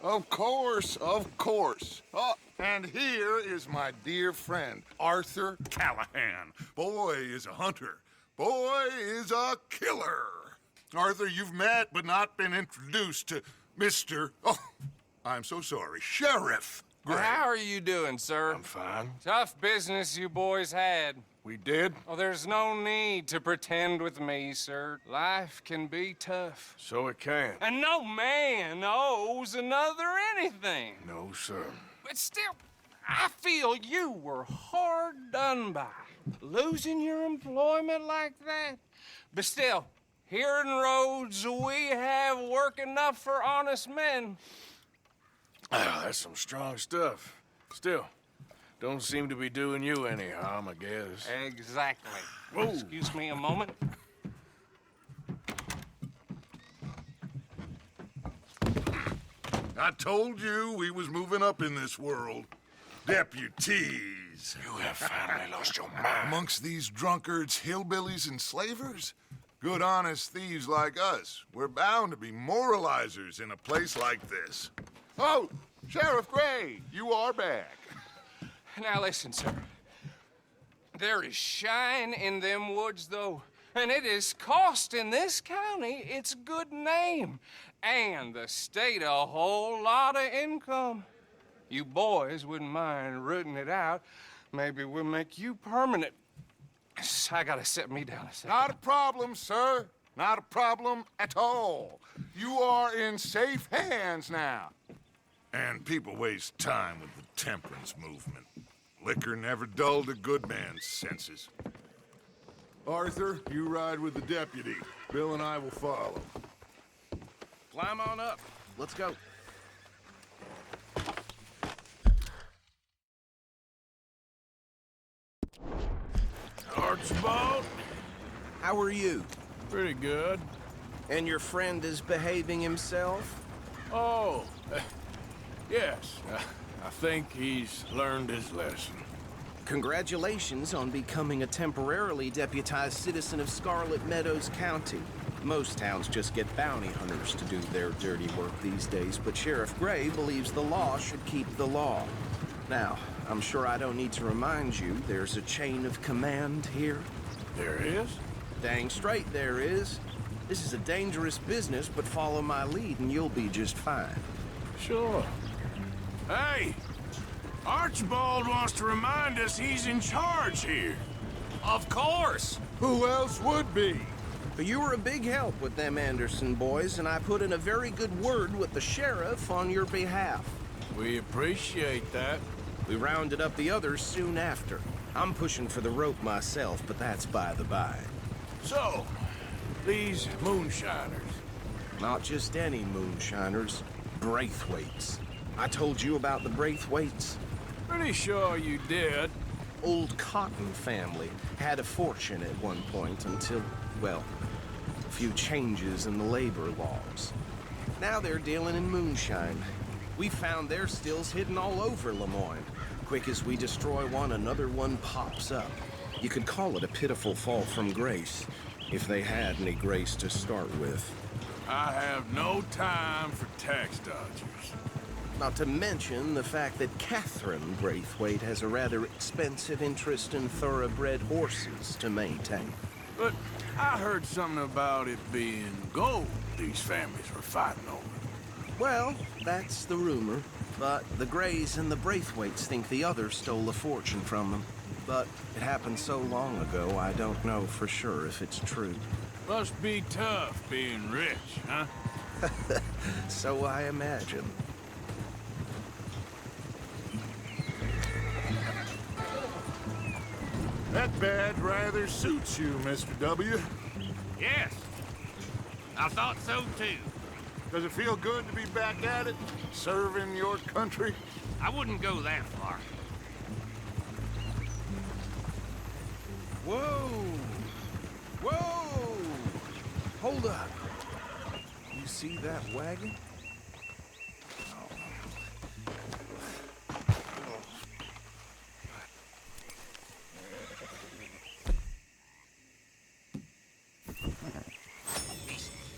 Of course, of course. Oh, and here is my dear friend, Arthur Callahan. Boy is a hunter. Boy is a killer. Arthur, you've met but not been introduced to Mr. Oh, I'm so sorry, Sheriff Gray. How are you doing, sir? I'm fine. Tough business you boys had. We did? Oh, there's no need to pretend with me, sir. Life can be tough. So it can. And no man owes another anything. No, sir. But still, I feel you were hard done by. Losing your employment like that. But still, here in Rhodes, we have work enough for honest men. Ah, that's some strong stuff. Still, don't seem to be doing you any harm, I guess. Exactly. Whoa. Excuse me a moment. I told you we was moving up in this world. Deputies. You have finally lost your mind. Amongst these drunkards, hillbillies, and slavers? Good, honest thieves like us. We're bound to be moralizers in a place like this. Oh, Sheriff Gray, you are back. Now listen, sir. There is shine in them woods, though, and it is costing this county its good name and the state a whole lot of income. You boys wouldn't mind rooting it out. Maybe we'll make you permanent. I gotta sit me down a second. Not a problem, sir. Not a problem at all. You are in safe hands now. And people waste time with the temperance movement. Liquor never dulled a good man's senses. Arthur, you ride with the deputy. Bill and I will follow. Climb on up. Let's go. Archibald? How are you? Pretty good. And your friend is behaving himself? Oh, yes. I think he's learned his lesson. Congratulations on becoming a temporarily deputized citizen of Scarlet Meadows County. Most towns just get bounty hunters to do their dirty work these days, but Sheriff Gray believes the law should keep the law. Now, I'm sure I don't need to remind you there's a chain of command here. There is? Dang straight there is. This is a dangerous business, but follow my lead and you'll be just fine. Sure. Hey! Archibald wants to remind us he's in charge here. Of course! Who else would be? But you were a big help with them Anderson boys, and I put in a very good word with the sheriff on your behalf. We appreciate that. We rounded up the others soon after. I'm pushing for the rope myself, but that's by the by. So, these moonshiners. Not just any moonshiners, Braithwaites. I told you about the Braithwaites? Pretty sure you did. Old Cotton family had a fortune at one point until, well, a few changes in the labor laws. Now they're dealing in moonshine. We found their stills hidden all over Lemoyne. Quick as we destroy one, another one pops up. You could call it a pitiful fall from grace, if they had any grace to start with. I have no time for tax dodgers. Not to mention the fact that Catherine Braithwaite has a rather expensive interest in thoroughbred horses to maintain. But I heard something about it being gold these families were fighting over. Well, that's the rumor. But the Grays and the Braithwaites think the others stole a fortune from them. But it happened so long ago, I don't know for sure if it's true. Must be tough being rich, huh? So I imagine. That badge rather suits you, Mr. W. Yes, I thought so too. Does it feel good to be back at it, serving your country? I wouldn't go that far. Whoa! Whoa! Hold up. You see that wagon?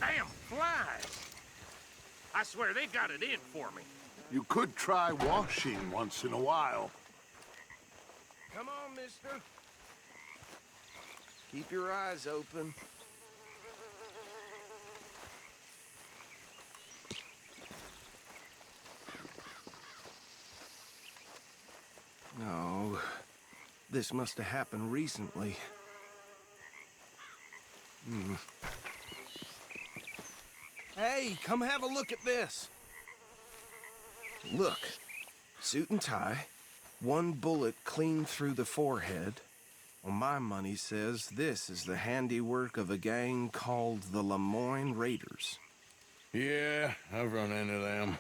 Damn flies! I swear they got it in for me. You could try washing once in a while. Come on, mister. Keep your eyes open. No, this must have happened recently. Hey, come have a look at this. Look, suit and tie, one bullet clean through the forehead. Well, my money says this is the handiwork of a gang called the Lemoyne Raiders. Yeah, I've run into them.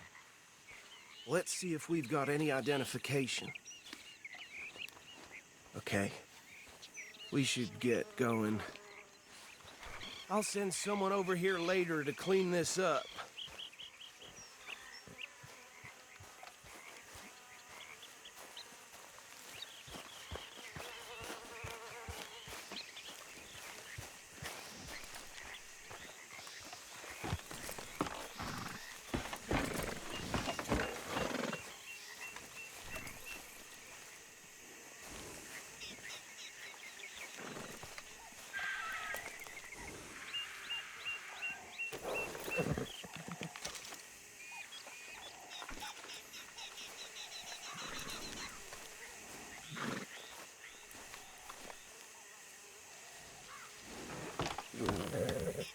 Let's see if we've got any identification. Okay. We should get going. I'll send someone over here later to clean this up.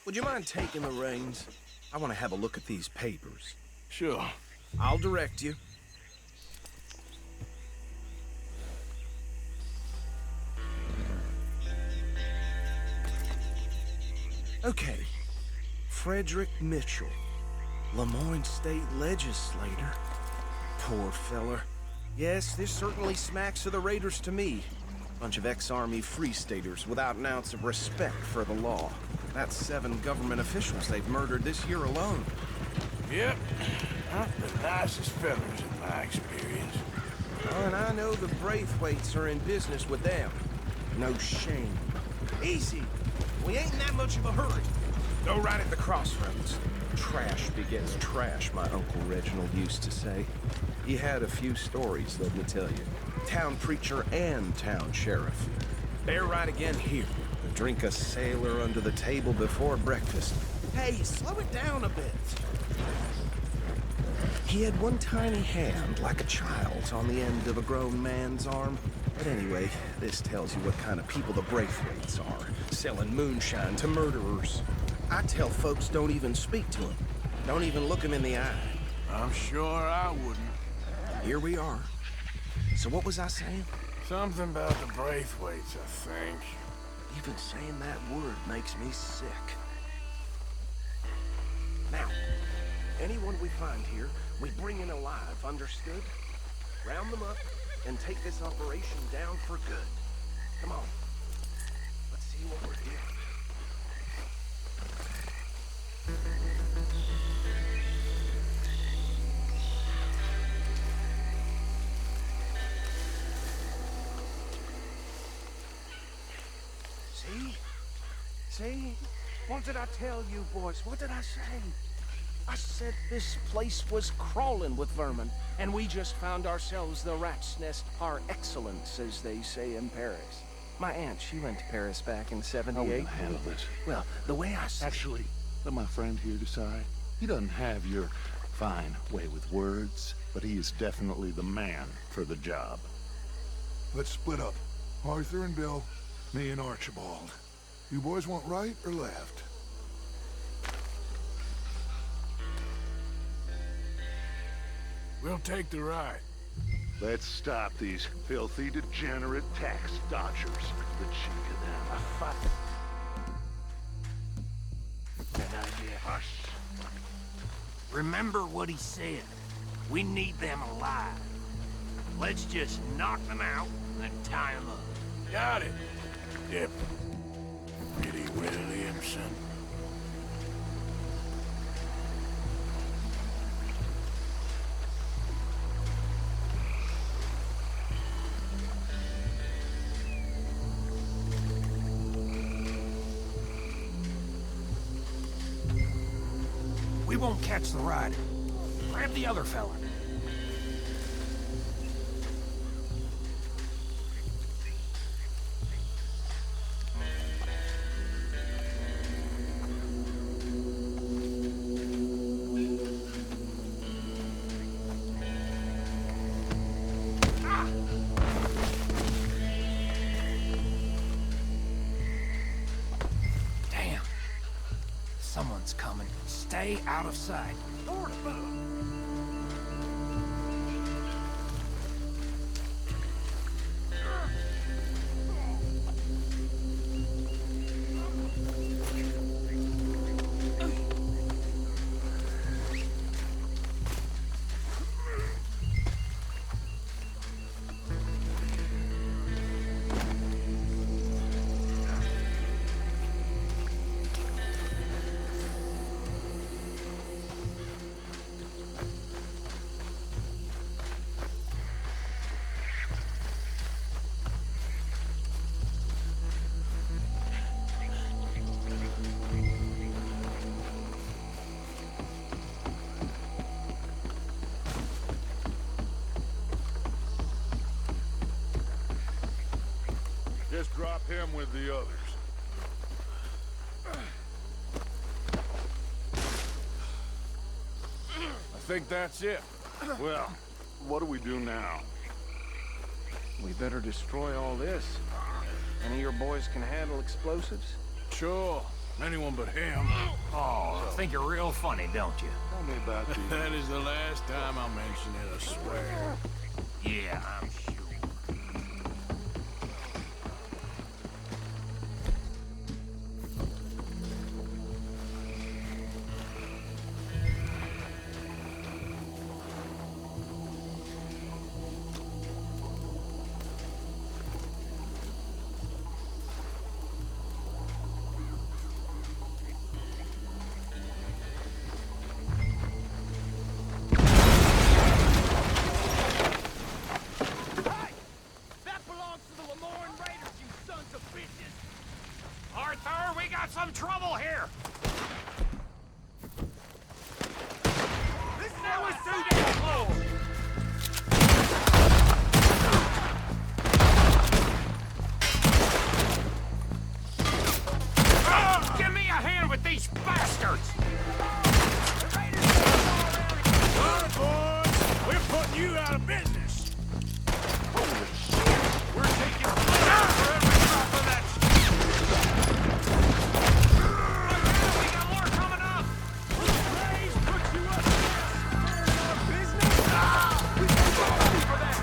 Would you mind taking the reins? I want to have a look at these papers. Sure. I'll direct you. Okay. Frederick Mitchell, Lemoyne State Legislator. Poor feller. Yes, this certainly smacks of the Raiders to me. Bunch of ex-Army Free Staters without an ounce of respect for the law. That's 7 government officials they've murdered this year alone. Yep. Not the nicest fellas in my experience. Oh, and I know the Braithwaites are in business with them. No shame. Easy. We ain't in that much of a hurry. Go right at the crossroads. Trash begets trash, my Uncle Reginald used to say. He had a few stories, let me tell you. Town preacher and town sheriff. They're right again here. Drink a sailor under the table before breakfast. Hey, slow it down a bit. He had one tiny hand, like a child's, on the end of a grown man's arm. But anyway, this tells you what kind of people the Braithwaites are, selling moonshine to murderers. I tell folks don't even speak to him. Don't even look him in the eye. I'm sure I wouldn't. Here we are. So what was I saying? Something about the Braithwaites, I think. Even saying that word makes me sick. Now, anyone we find here, we bring in alive, understood? Round them up and take this operation down for good. Come on. Let's see what we're doing. See? What did I tell you, boys? What did I say? I said this place was crawling with vermin, and we just found ourselves the rat's nest par excellence, as they say in Paris. My aunt, she went to Paris back in '78. How are we gonna handle this? Well, the way I see Actually, let my friend here decide. He doesn't have your fine way with words, but he is definitely the man for the job. Let's split up. Arthur and Bill, me and Archibald. You boys want right or left? We'll take the ride. Let's stop these filthy, degenerate tax dodgers. The cheek of them. Good idea. Hush. Remember what he said. We need them alive. Let's just knock them out and tie them up. Got it. Yep. Pretty Williamson. We won't catch the rider. Grab the other fella. Damn. Someone's coming. Stay out of sight. Door to boot. Just drop him with the others. I think that's it. Well, what do we do now? We better destroy all this. Any of your boys can handle explosives? Sure. Anyone but him. Oh, think you're real funny, don't you? Tell me about the... That is the last time I'll mention it, I swear. Yeah, I'm sure. Arthur, we got some trouble here! This now is too damn close! Give me a hand with these bastards! All right, boys. We're putting you out of business. Holy shit! We're taking blood for every drop of that. We got more coming up. Praise put you up next. Business. We can go ready for that.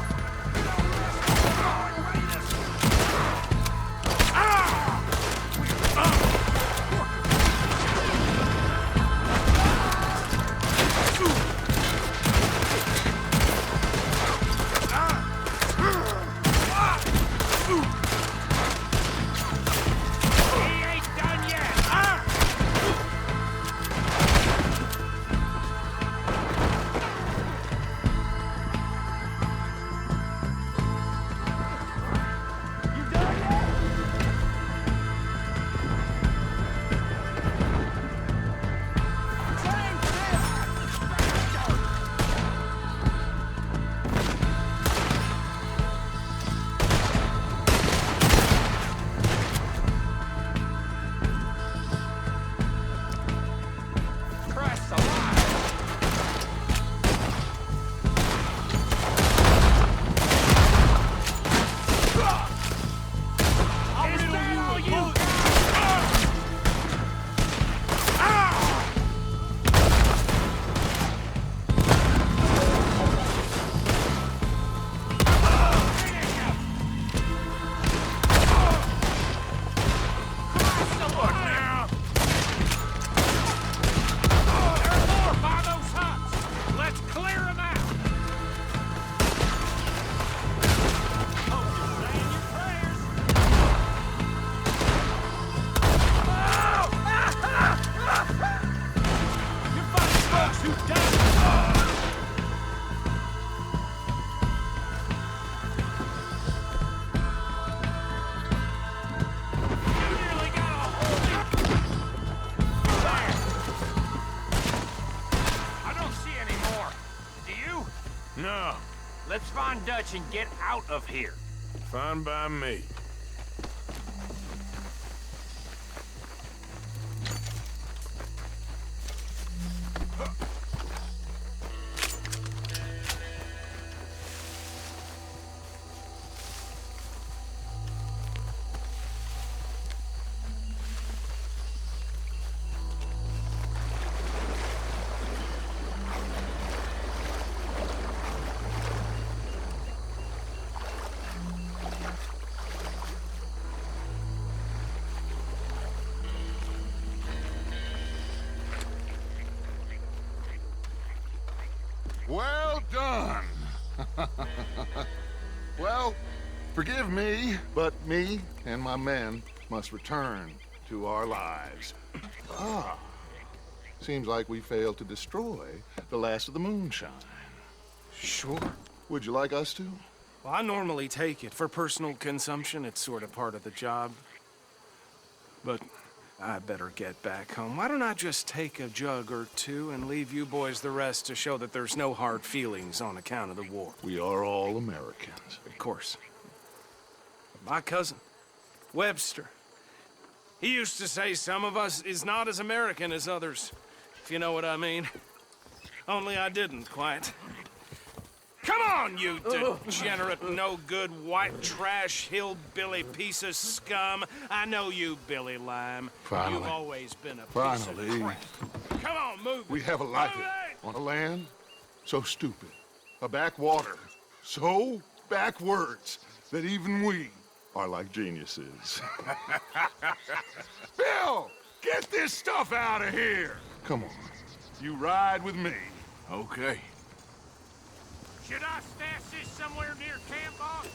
let's find Dutch and get out of here. Fine by me. Well done. Well, forgive me, but me and my men must return to our lives. Ah, seems like we failed to destroy the last of the moonshine. Sure. Would you like us to? Well, I normally take it. For personal consumption, it's sort of part of the job. But I better get back home. Why don't I just take a jug or two and leave you boys the rest to show that there's no hard feelings on account of the war? We are all Americans. Of course. My cousin, Webster, he used to say some of us is not as American as others, if you know what I mean. Only I didn't quite. Come on, you degenerate, no-good, white trash, hillbilly piece of scum. I know you, Billy Lime. Finally. You've always been a piece Finally. of crap. Come on, move We it. have a life Move it! on a land so stupid, a backwater so backwards that even we are like geniuses. Bill, get this stuff out of here. Come on, you ride with me. Okay. Should I stash this somewhere near camp, boss?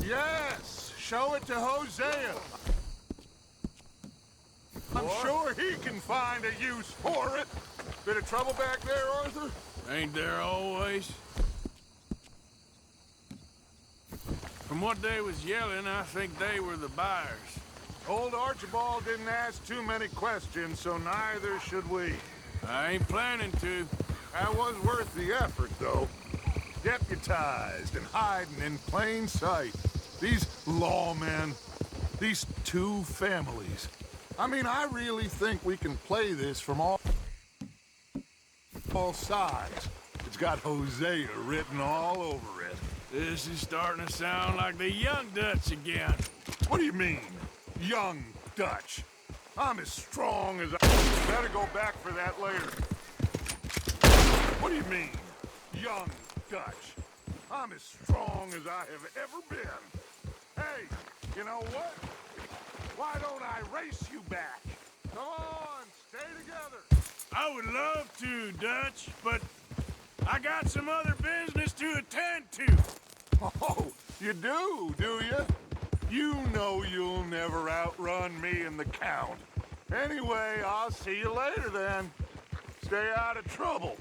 Yes, show it to Hosea. I'm sure he can find a use for it. Bit of trouble back there, Arthur? Ain't there always? From what they was yelling, I think they were the buyers. Old Archibald didn't ask too many questions, so neither should we. I ain't planning to. That was worth the effort, though. Deputized and hiding in plain sight. These lawmen, these two families. I mean, I really think we can play this from all sides. It's got Hosea written all over it. This is starting to sound like the young Dutch again. What do you mean, young Dutch? I'm as strong as I... Better go back for that later. What do you mean, young Dutch? I'm as strong as I have ever been. Hey, you know what? Why don't I race you back? Come on, stay together. I would love to, Dutch, but I got some other business to attend to. Oh, you do you? You know you'll never outrun me and the Count. Anyway, I'll see you later then. Stay out of trouble.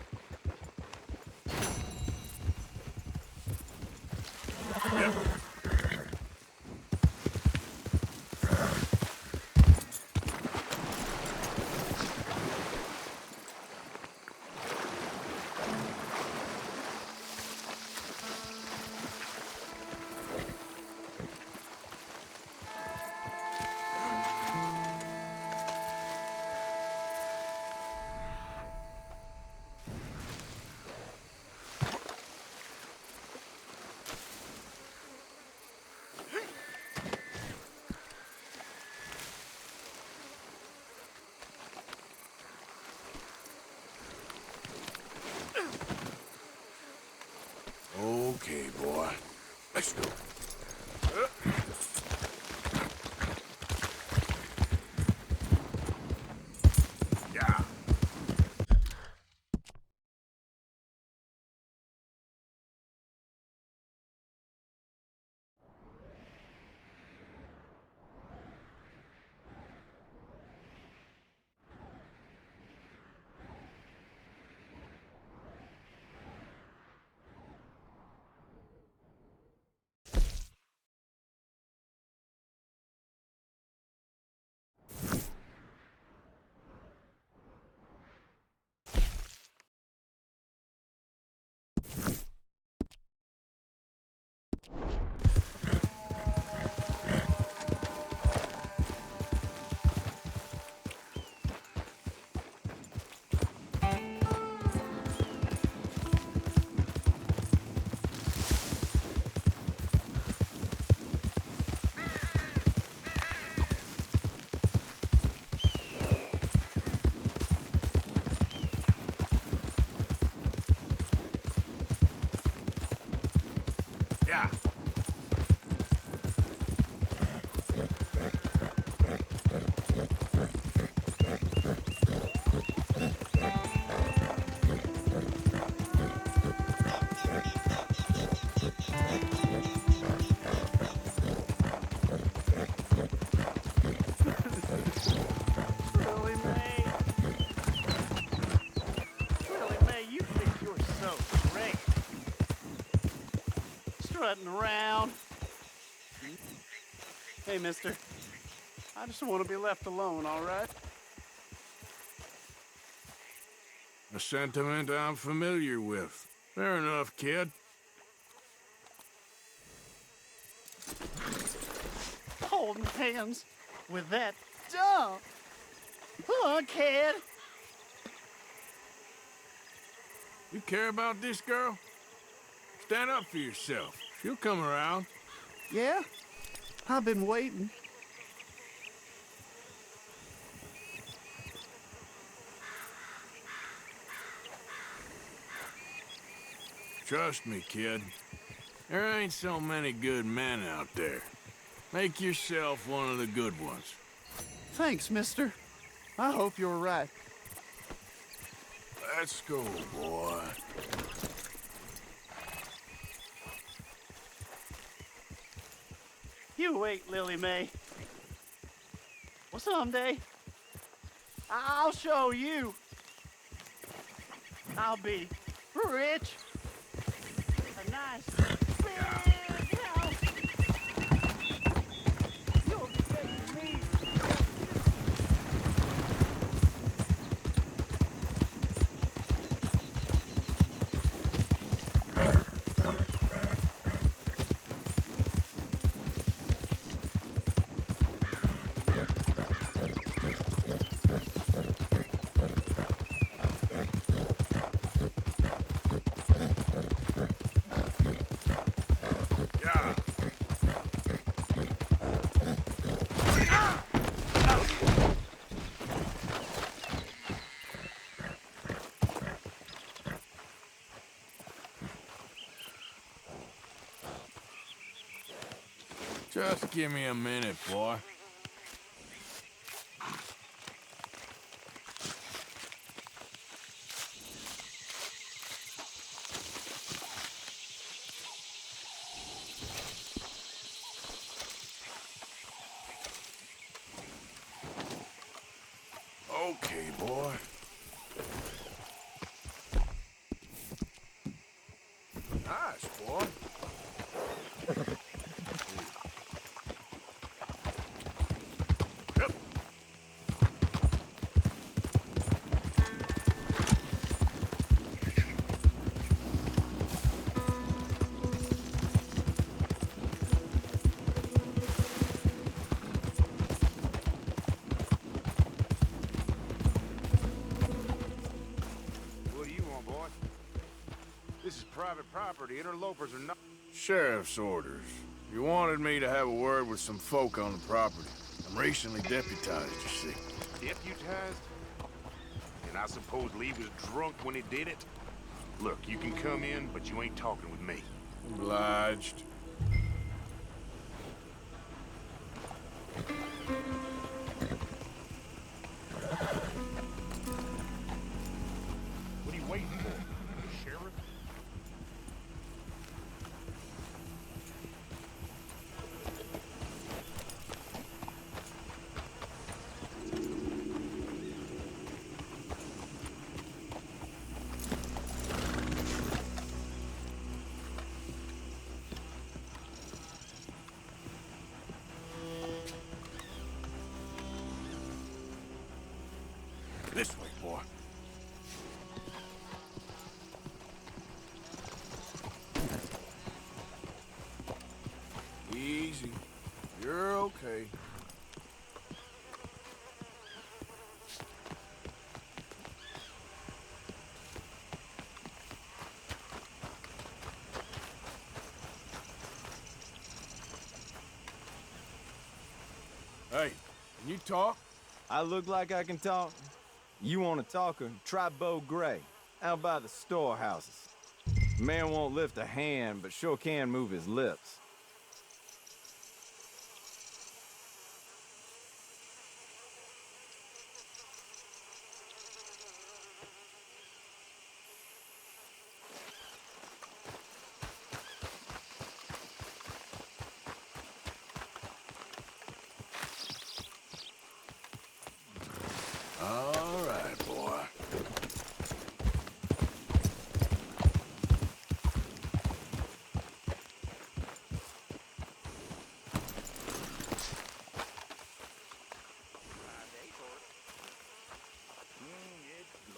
around. Hey, mister. I just want to be left alone, all right? A sentiment I'm familiar with. Fair enough, kid. Holding hands with that dumb kid. You care about this girl? Stand up for yourself. She'll come around. Yeah? I've been waiting. Trust me, kid. There ain't so many good men out there. Make yourself one of the good ones. Thanks, mister. I hope you're right. Let's go, boy. You wait, Lily Mae. Well, someday, I'll show you. I'll be rich. A nice big house. You'll be taking me. Just give me a minute, boy. Okay, boy. Nice, boy. Yep. What do you want, boy? This is private property. Interlopers are not... Sheriff's orders. You wanted me to have a word with some folk on the property. I'm recently deputized, you see. Deputized? And I suppose Lee was drunk when he did it? Look, you can come in, but you ain't talking with me. Obliged. What are you waiting for? The sheriff? This way, boy. Easy. You're okay. Hey, can you talk? I look like I can talk? You want to talk her? Try Bo Gray, out by the storehouses. Man won't lift a hand, but sure can move his lips. All right, boy.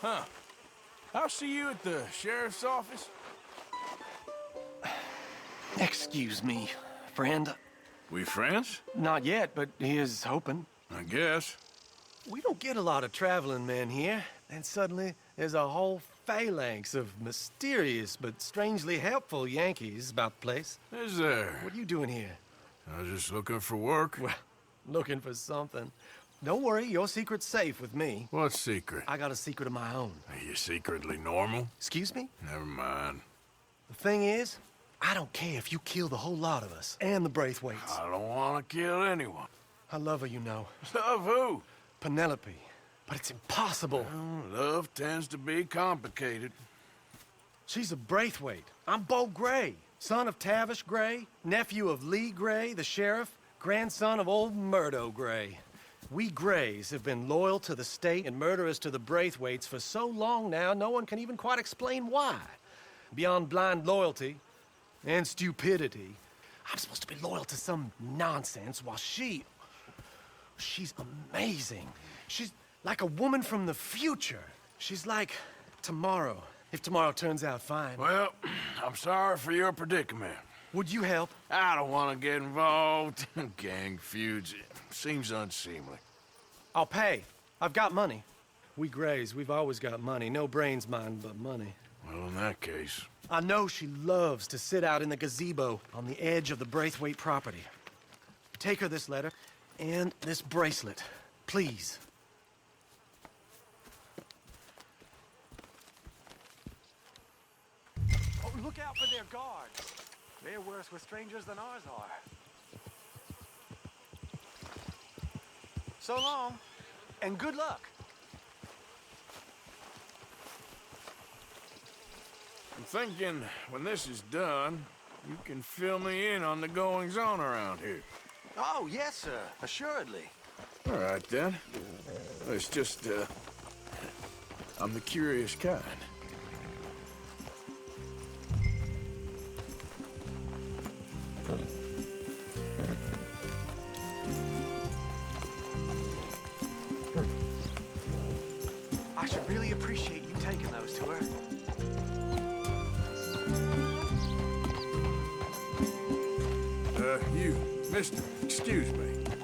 Huh. I'll see you at the sheriff's office. Excuse me, friend. We friends? Not yet, but here's hoping. I guess. We don't get a lot of traveling men here. And suddenly, there's a whole phalanx of mysterious but strangely helpful Yankees about the place. Is there? What are you doing here? I was just looking for work. Well, looking for something. Don't worry, your secret's safe with me. What secret? I got a secret of my own. Are you secretly normal? Excuse me? Never mind. The thing is, I don't care if you kill the whole lot of us and the Braithwaites. I don't want to kill anyone. I love her, you know. Love who? Penelope. But it's impossible. Well, love tends to be complicated. She's a Braithwaite. I'm Bo Gray, son of Tavish Gray, nephew of Lee Gray, the sheriff, grandson of old Murdo Gray. We Grays have been loyal to the state and murderers to the Braithwaites for so long now, no one can even quite explain why. Beyond blind loyalty and stupidity, I'm supposed to be loyal to some nonsense while she's amazing. She's like a woman from the future. She's like tomorrow, if tomorrow turns out fine. Well, I'm sorry for your predicament. Would you help? I don't want to get involved in gang feuds. It seems unseemly. I'll pay. I've got money. We Grays, we've always got money. No brains, mind, but money. Well, in that case... I know she loves to sit out in the gazebo on the edge of the Braithwaite property. Take her this letter and this bracelet, please. Oh, look out for their guards. They're worse with strangers than ours are. So long, and good luck. I'm thinking when this is done, you can fill me in on the goings-on around here. Oh, yes, sir. Assuredly. All right, then. It's just, I'm the curious kind. I should really appreciate you taking those to her. You, mister, excuse me.